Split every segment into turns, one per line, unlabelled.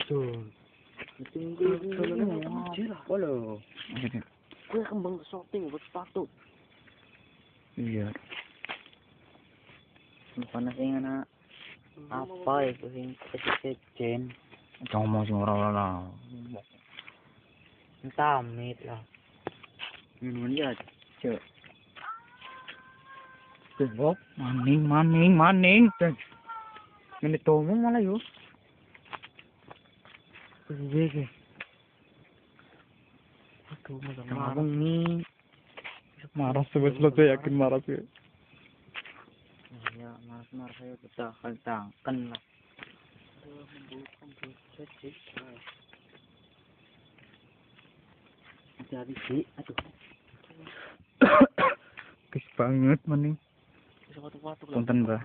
Tuh. Tinggal apa lo? Gue kembang shopping buat sepatu.
Iya.
Panas yang anak. Apa itu sing kecil-kecil?
Ngomong sing ora lah.
Tamit lah. Minuman ya, cek. Tengok,
Maning.
ini tomong malah yuk. Iya. Aduh, marah nih.
Marah sebetulnya yakin marah sih.
Ya, marah saya kita kentangkan lah. Jadi sih, aduh.
Kis banget maning. Punten, Mbah.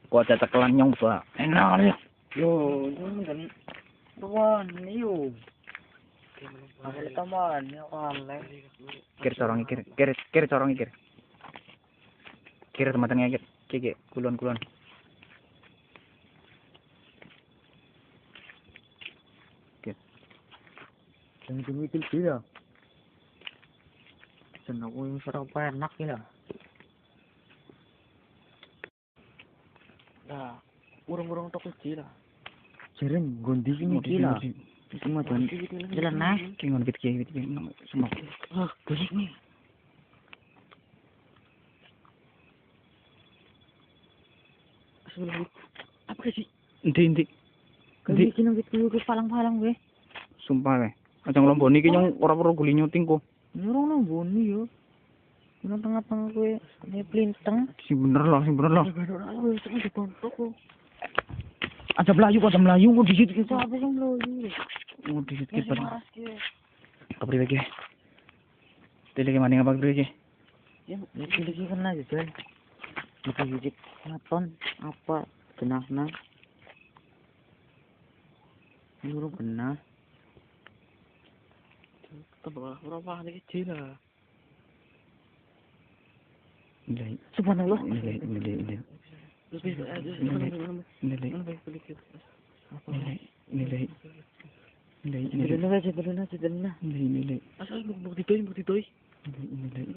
Kok ada tekelan nyong, Pak? Enak ya.
Yo, ini kan tuan yo. Apa teman ya kan?
Kir corong kir. Kir tematnya kir. Kiki, kulon. Kir.
Jangan itu dia. Senang yang serap enak ya. Nah, urung-urung toko kecil lah. Jarang gondi ini gila. Cuma jalan naik.
Kingon gitu semua.
Ah, gosip nih. Sebelum apa sih?
Inti.
Kali kinong gitu ke palang-palang gue.
Sumpah weh. Ajang lomboni ki nyong ora perlu guli nyuting kok.
Nyurung nang boni yo. Nang tengah-tengah gue ini plinteng.
Sing bener lah.
Aduh, itu di kontok kok.
Ada Melayu kok di situ.
Apa sih Melayu?
Oh, di situ kita. Kabri lagi. Tele ke maning apa kabri lagi?
Ya, lagi kan aja, Jan. Kita hijik naton apa genahna. Nyurung genah. Tebak berapa hari kecil lah.
Nilai.
Subhanallah.
Nilai.
Asal bukti toy.